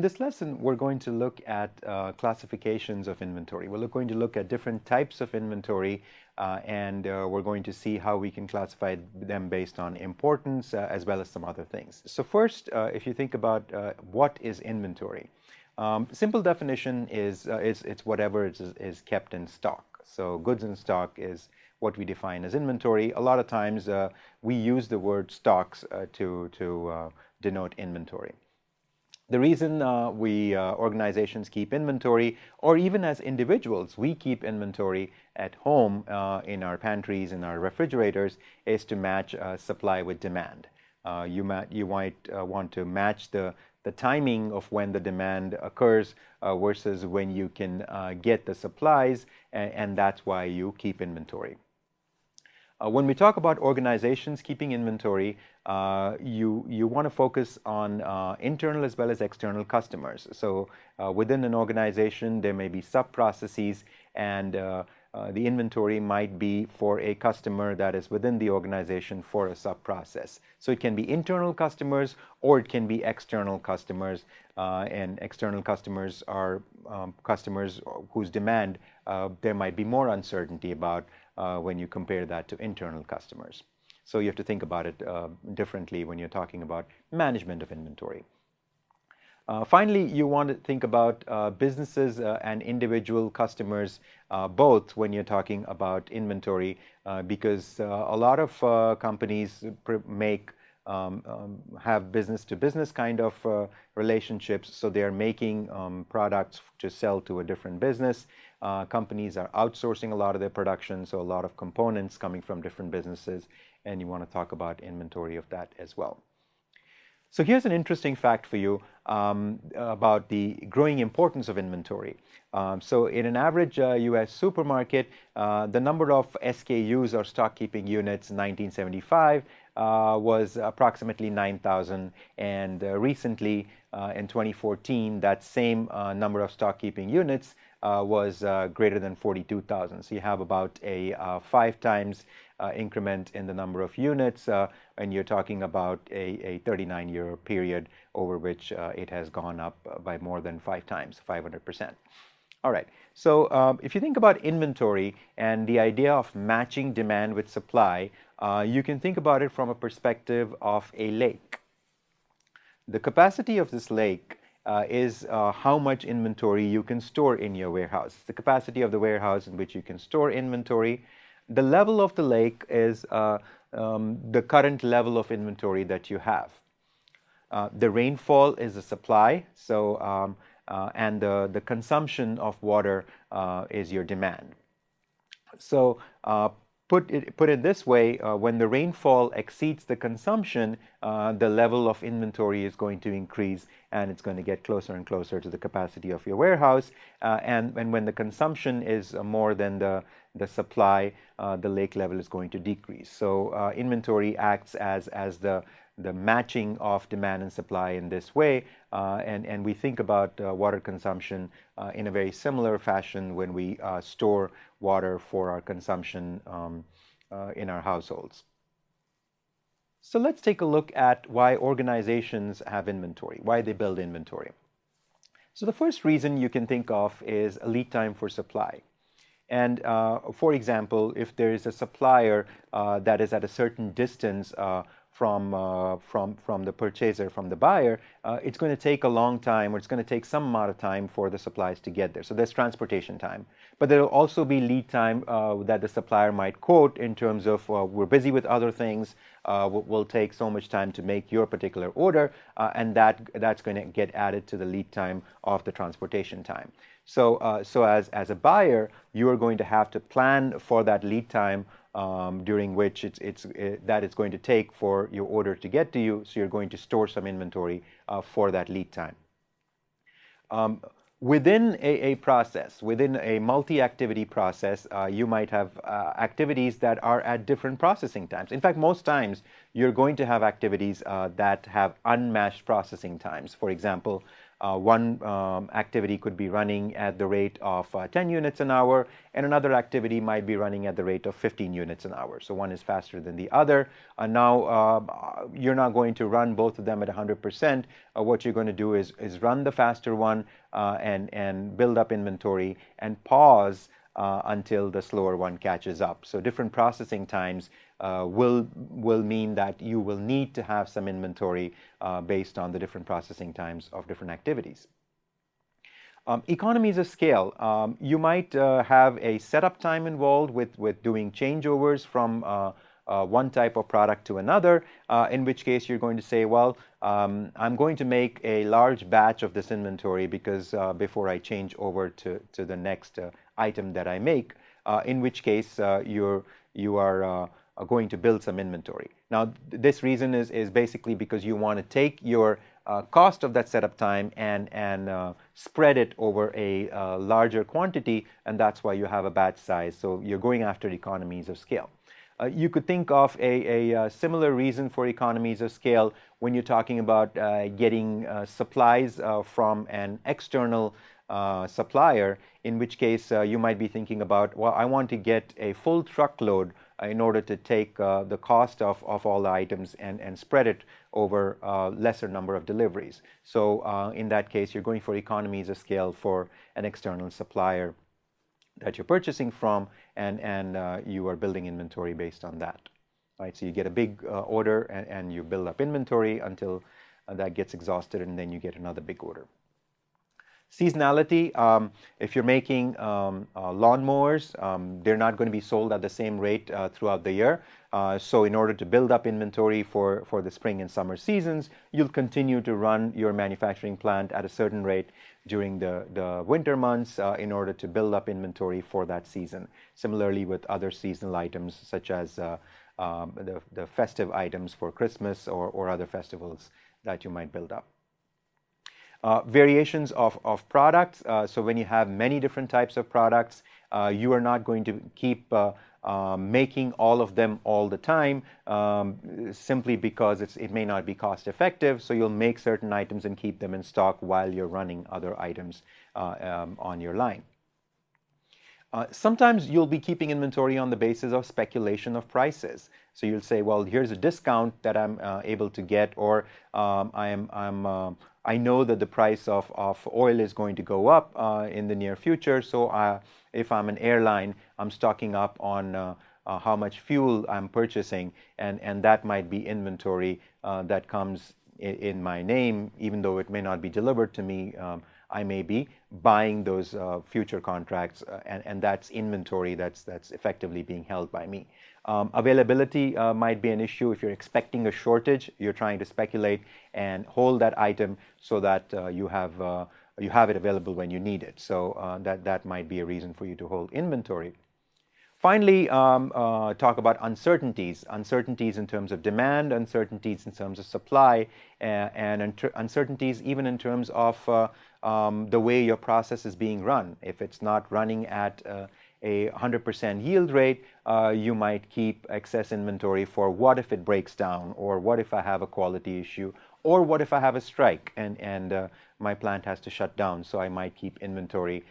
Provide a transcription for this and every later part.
this lesson, we're going to look at classifications of inventory. We're going to look at different types of inventory, and we're going to see how we can classify them based on importance as well as some other things. So first, if you think about what is inventory, simple definition is it's whatever is kept in stock. So goods in stock is what we define as inventory. A lot of times we use the word stocks to denote inventory. The reason organizations keep inventory, or even as individuals, we keep inventory at home in our pantries, in our refrigerators, is to match supply with demand. You might want to match the timing of when the demand occurs versus when you can get the supplies, and that's why you keep inventory. When we talk about organizations keeping inventory, you want to focus on internal as well as external customers. So within an organization, there may be sub-processes, and the inventory might be for a customer that is within the organization for a sub-process. So it can be internal customers or it can be external customers, and external customers are customers whose demand there might be more uncertainty about when you compare that to internal customers. So you have to think about it differently when you're talking about management of inventory. Finally, you want to think about businesses and individual customers both when you're talking about inventory, because a lot of companies have business-to-business kind of relationships, so they're making products to sell to a different business. Companies are outsourcing a lot of their production, so a lot of components coming from different businesses, and you want to talk about inventory of that as well. So here's an interesting fact for you about the growing importance of inventory. So in an average US supermarket, the number of SKUs or stock keeping units in 1975 was approximately 9,000, and recently in 2014 that same number of stock keeping units was greater than 42,000. So you have about a 5 times increment in the number of units, and you're talking about a 39-year period over which it has gone up by more than 5 times, 500%. All right, so if you think about inventory and the idea of matching demand with supply, you can think about it from a perspective of a lake. The capacity of this lake is how much inventory you can store in your warehouse. It's the capacity of the warehouse in which you can store inventory. The level of the lake is the current level of inventory that you have. The rainfall is the supply, so and the consumption of water is your demand. So put it this way, when the rainfall exceeds the consumption, the level of inventory is going to increase, and it's going to get closer and closer to the capacity of your warehouse. And when the consumption is more than the supply, the lake level is going to decrease. So inventory acts as the matching of demand and supply in this way, and we think about water consumption in a very similar fashion when we store water for our consumption in our households. So let's take a look at why organizations have inventory, why they build inventory. So the first reason you can think of is a lead time for supply. And for example, if there is a supplier that is at a certain distance from the purchaser, from the buyer, it's going to take a long time, or it's going to take some amount of time for the supplies to get there. So there's transportation time. But there will also be lead time that the supplier might quote in terms of we're busy with other things, will take so much time to make your particular order, and that's going to get added to the lead time of the transportation time. So as a buyer, you are going to have to plan for that lead time during which that it's going to take for your order to get to you. So you're going to store some inventory for that lead time. Within a process, within a multi-activity process, you might have activities that are at different processing times. In fact, most times you're going to have activities that have unmatched processing times. For example, One activity could be running at the rate of 10 units an hour, and another activity might be running at the rate of 15 units an hour. So one is faster than the other. Now, you're not going to run both of them at 100%. What you're going to do is run the faster one and build up inventory and pause until the slower one catches up. So different processing times will mean that you will need to have some inventory based on the different processing times of different activities. Economies of scale. You might have a setup time involved with doing changeovers from one type of product to another, in which case you're going to say, well, I'm going to make a large batch of this inventory because before I change over to the next item that I make, in which case you are going to build some inventory. Now, this reason is basically because you want to take your cost of that setup time and spread it over a larger quantity, and that's why you have a batch size. So you're going after economies of scale. You could think of a similar reason for economies of scale when you're talking about getting supplies from an external supplier, in which case you might be thinking about, well, I want to get a full truckload in order to take the cost of all the items and spread it over a lesser number of deliveries. So in that case, you're going for economies of scale for an external supplier that you're purchasing from, and you are building inventory based on that. Right? So you get a big order and you build up inventory until that gets exhausted, and then you get another big order. Seasonality, if you're making lawnmowers, they're not going to be sold at the same rate throughout the year. So in order to build up inventory for the spring and summer seasons, you'll continue to run your manufacturing plant at a certain rate during the winter months in order to build up inventory for that season. Similarly with other seasonal items such as the festive items for Christmas or other festivals that you might build up. Variations of products. So when you have many different types of products, you are not going to keep making all of them all the time simply because it may not be cost effective. So you'll make certain items and keep them in stock while you're running other items on your line. Sometimes you'll be keeping inventory on the basis of speculation of prices. So you'll say, well, here's a discount that I'm able to get, or I know that the price of oil is going to go up in the near future. So if I'm an airline, I'm stocking up on how much fuel I'm purchasing, and that might be inventory that comes in my name, even though it may not be delivered to me. I may be buying those future contracts, and that's inventory that's effectively being held by me. Availability might be an issue. If you're expecting a shortage, you're trying to speculate and hold that item so that you have it available when you need it. So that might be a reason for you to hold inventory. Finally, talk about uncertainties. Uncertainties in terms of demand, uncertainties in terms of supply, and uncertainties even in terms of the way your process is being run. If it's not running at a 100% yield rate, you might keep excess inventory for what if it breaks down, or what if I have a quality issue, or what if I have a strike and my plant has to shut down. So I might keep inventory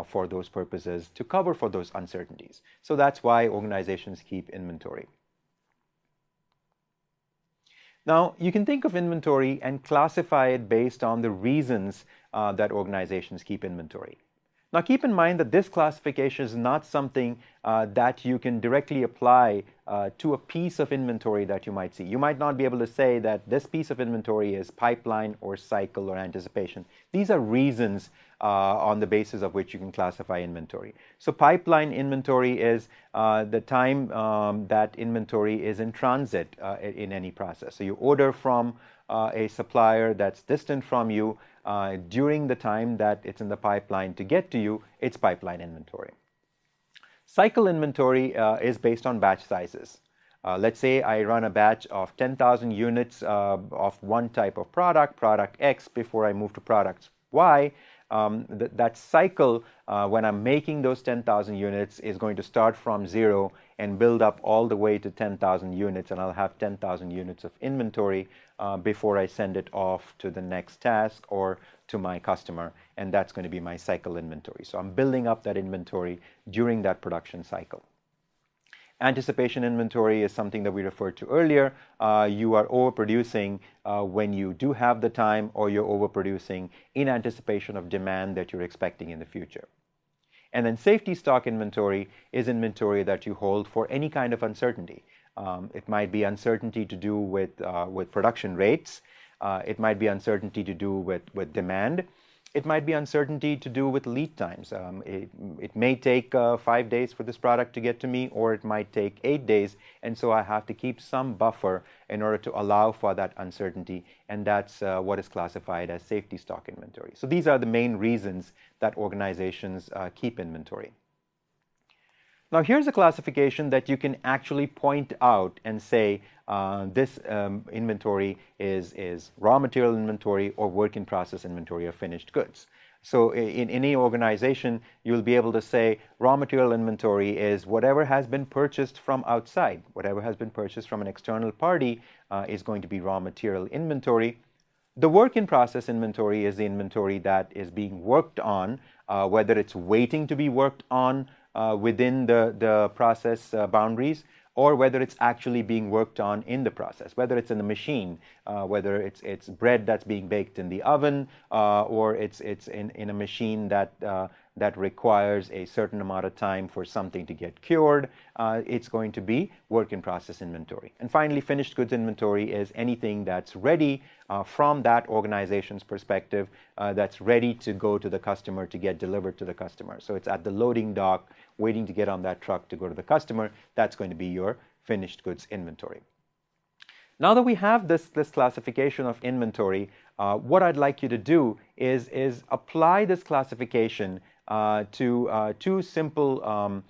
for those purposes to cover for those uncertainties. So that's why organizations keep inventory. Now, you can think of inventory and classify it based on the reasons that organizations keep inventory. Now, keep in mind that this classification is not something that you can directly apply to a piece of inventory that you might see. You might not be able to say that this piece of inventory is pipeline or cycle or anticipation. These are reasons on the basis of which you can classify inventory. So pipeline inventory is the time that inventory is in transit in any process. So you order from a supplier that's distant from you. During the time that it's in the pipeline to get to you, it's pipeline inventory. Cycle inventory is based on batch sizes. Let's say I run a batch of 10,000 units of one type of product X, before I move to product Y. That cycle, when I'm making those 10,000 units, is going to start from 0 and build up all the way to 10,000 units, and I'll have 10,000 units of inventory before I send it off to the next task or to my customer, and that's going to be my cycle inventory. So I'm building up that inventory during that production cycle. Anticipation inventory is something that we referred to earlier. You are overproducing when you do have the time, or you're overproducing in anticipation of demand that you're expecting in the future. And then safety stock inventory is inventory that you hold for any kind of uncertainty. It might be uncertainty to do with production rates. It might be uncertainty to do with demand. It might be uncertainty to do with lead times. It may take 5 days for this product to get to me, or it might take 8 days, and so I have to keep some buffer in order to allow for that uncertainty, and that's what is classified as safety stock inventory. So these are the main reasons that organizations keep inventory. Now here's a classification that you can actually point out and say this inventory is raw material inventory or work in process inventory of finished goods. So in any organization, you'll be able to say raw material inventory is whatever has been purchased from outside. Whatever has been purchased from an external party is going to be raw material inventory. The work in process inventory is the inventory that is being worked on, whether it's waiting to be worked on within the process boundaries, or whether it's actually being worked on in the process, whether it's in the machine, whether it's bread that's being baked in the oven, or it's in a machine that requires a certain amount of time for something to get cured. It's going to be work in process inventory. And finally, finished goods inventory is anything that's ready from that organization's perspective, that's ready to go to the customer, to get delivered to the customer. So it's at the loading dock, waiting to get on that truck to go to the customer. That's going to be your finished goods inventory. Now that we have this classification of inventory, what I'd like you to do is apply this classification to two simple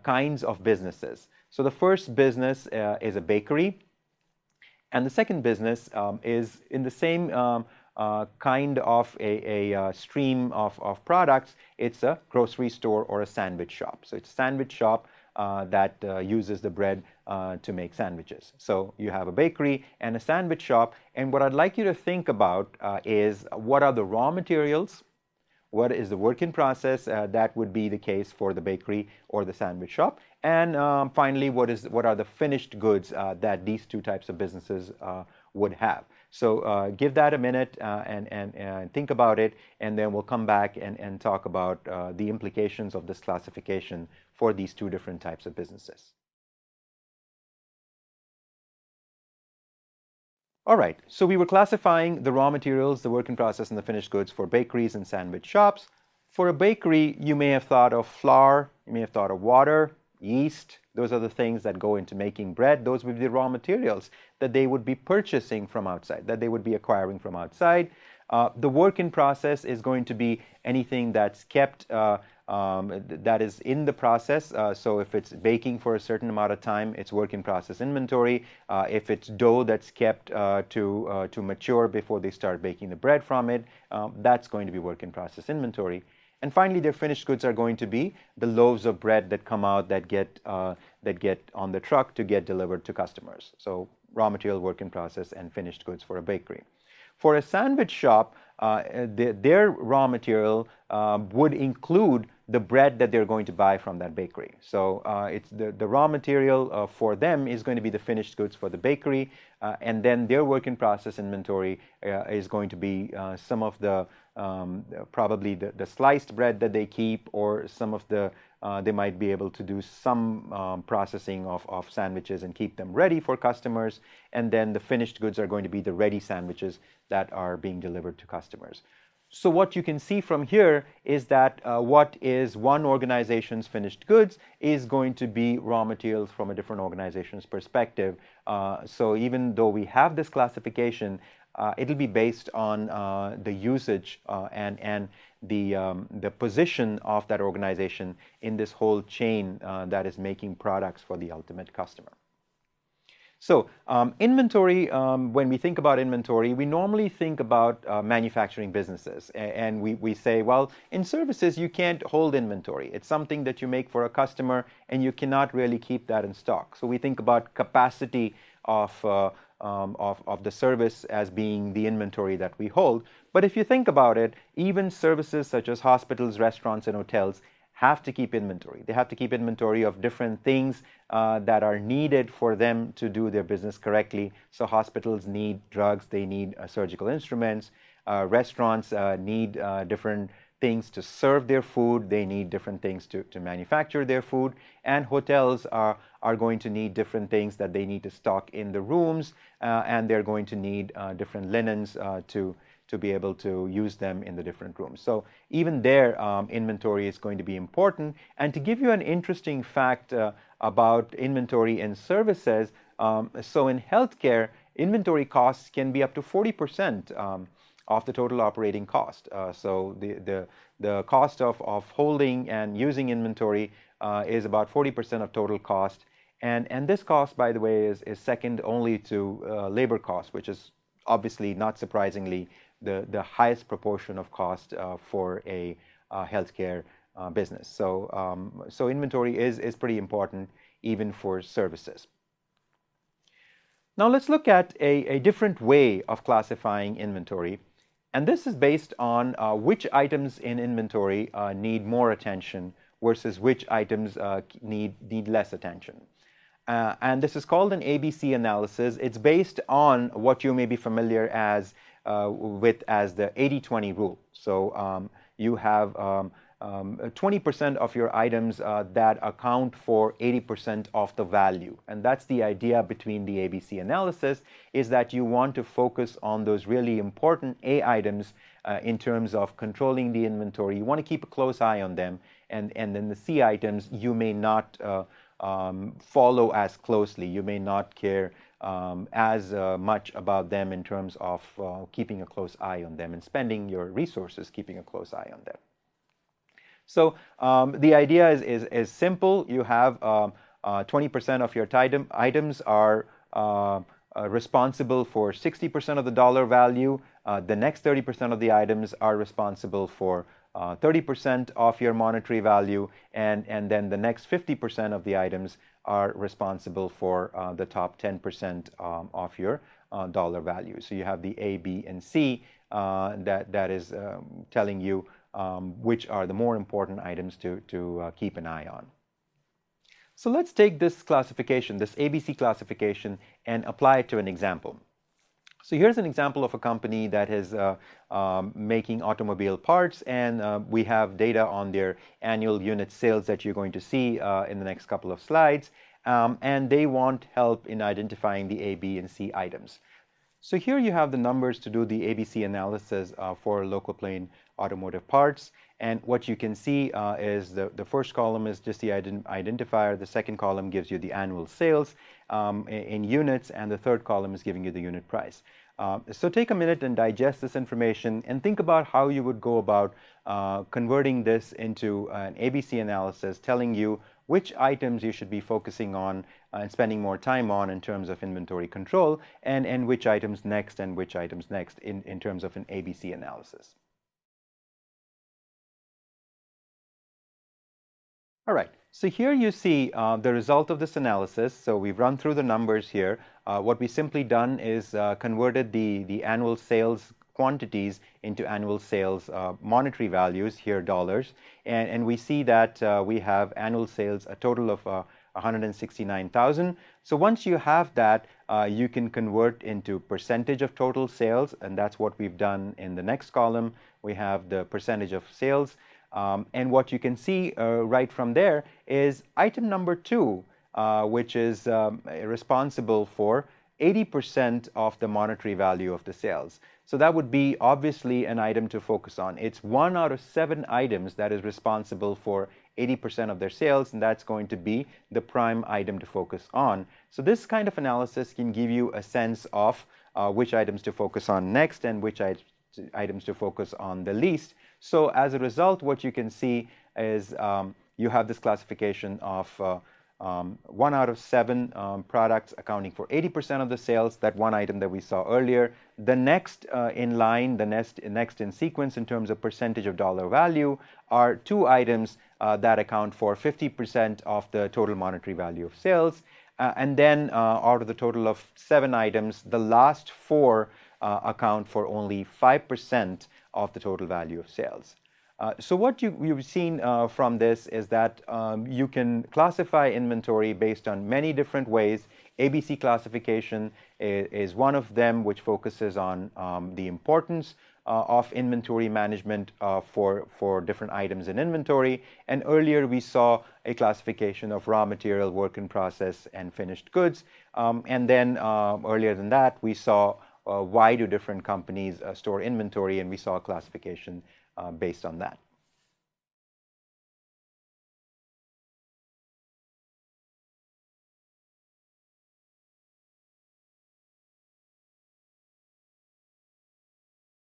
kinds of businesses. So the first business is a bakery, and the second business is in the same kind of a stream of products. It's a grocery store or a sandwich shop. So it's a sandwich shop that uses the bread to make sandwiches. So you have a bakery and a sandwich shop, and what I'd like you to think about is what are the raw materials, what is the work in process, that would be the case for the bakery or the sandwich shop, and finally what are the finished goods that these two types of businesses would have. So give that a minute and think about it, and then we'll come back and talk about the implications of this classification for these two different types of businesses. All right, so we were classifying the raw materials, the work in process, and the finished goods for bakeries and sandwich shops. For a bakery, you may have thought of flour, you may have thought of water, yeast. Those are the things that go into making bread. Those would be the raw materials that they would be purchasing from outside, that they would be acquiring from outside. The work in process is going to be anything that's kept that is in the process. So if it's baking for a certain amount of time, it's work in process inventory. If it's dough that's kept to mature before they start baking the bread from it, that's going to be work in process inventory. And finally, their finished goods are going to be the loaves of bread that come out that get on the truck to get delivered to customers. So raw material, work in process, and finished goods for a bakery. For a sandwich shop, their raw material would include the bread that they're going to buy from that bakery. So it's the raw material for them is going to be the finished goods for the bakery, and then their work in process inventory is going to be some of the probably the sliced bread that they keep, or some of the they might be able to do some processing of sandwiches and keep them ready for customers, and then the finished goods are going to be the ready sandwiches that are being delivered to customers. So what you can see from here is that what is one organization's finished goods is going to be raw materials from a different organization's perspective. So even though we have this classification, it'll be based on the usage and the position of that organization in this whole chain that is making products for the ultimate customer. So inventory, when we think about inventory, we normally think about manufacturing businesses, and we say, well, in services you can't hold inventory. It's something that you make for a customer and you cannot really keep that in stock. So we think about capacity of of the service as being the inventory that we hold. But if you think about it, even services such as hospitals, restaurants, and hotels have to keep inventory. They have to keep inventory of different things that are needed for them to do their business correctly. So hospitals need drugs, they need surgical instruments. Restaurants need different things to serve their food. They need different things to manufacture their food. And hotels are going to need different things that they need to stock in the rooms, and they're going to need different linens to be able to use them in the different rooms. So even there, inventory is going to be important. And to give you an interesting fact about inventory in services, so in healthcare, inventory costs can be up to 40% of the total operating cost. So the cost of holding and using inventory is about 40% of total cost. And this cost, by the way, is second only to labor cost, which is obviously, not surprisingly, the highest proportion of cost for a healthcare business. So inventory is pretty important even for services. Now let's look at a different way of classifying inventory. And this is based on which items in inventory need more attention versus which items need less attention. And this is called an ABC analysis. It's based on what you may be familiar with as the 80-20 rule. So you have 20% of your items that account for 80% of the value. And that's the idea between the ABC analysis, is that you want to focus on those really important A items in terms of controlling the inventory. You want to keep a close eye on them. And then the C items, you may not follow as closely. You may not care as much about them in terms of keeping a close eye on them and spending your resources keeping a close eye on them. So the idea is simple. You have 20% of your items are responsible for 60% of the dollar value. The next 30% of the items are responsible for 30% of your monetary value, and then the next 50% of the items are responsible for the top 10% of your dollar value. So you have the A, B, and C that is telling you which are the more important items to keep an eye on. So let's take this classification, this ABC classification, and apply it to an example. So here's an example of a company that is making automobile parts, and we have data on their annual unit sales that you're going to see in the next couple of slides, and they want help in identifying the A, B, and C items. So here you have the numbers to do the ABC analysis for Local Plane Automotive Parts. And what you can see is the first column is just the identifier. The second column gives you the annual sales in units, and the third column is giving you the unit price. So take a minute and digest this information and think about how you would go about converting this into an ABC analysis, telling you which items you should be focusing on and spending more time on in terms of inventory control, and which items next and which items next in terms of an ABC analysis. All right, so here you see the result of this analysis. So we've run through the numbers here. What we simply done is converted the annual sales quantities into annual sales monetary values, here dollars, and we see that we have annual sales, a total of 169,000. So once you have that, you can convert into percentage of total sales, and that's what we've done in the next column. We have the percentage of sales. And what you can see right from there is item number 2, which is responsible for 80% of the monetary value of the sales. So that would be obviously an item to focus on. It's 1 out of 7 items that is responsible for 80% of their sales, and that's going to be the prime item to focus on. So this kind of analysis can give you a sense of which items to focus on next and which items to focus on the least. So as a result, what you can see is you have this classification of 1 out of 7 products accounting for 80% of the sales, that one item that we saw earlier. The next in line, the next in sequence in terms of percentage of dollar value are 2 items that account for 50% of the total monetary value of sales. And then out of the total of 7 items, the last four account for only 5% of the total value of sales. So what you've seen from this is that you can classify inventory based on many different ways. ABC classification is one of them, which focuses on the importance of inventory management for different items in inventory. And earlier we saw a classification of raw material, work in process, and finished goods. And then earlier than that, we saw why do different companies store inventory, and we saw a classification based on that.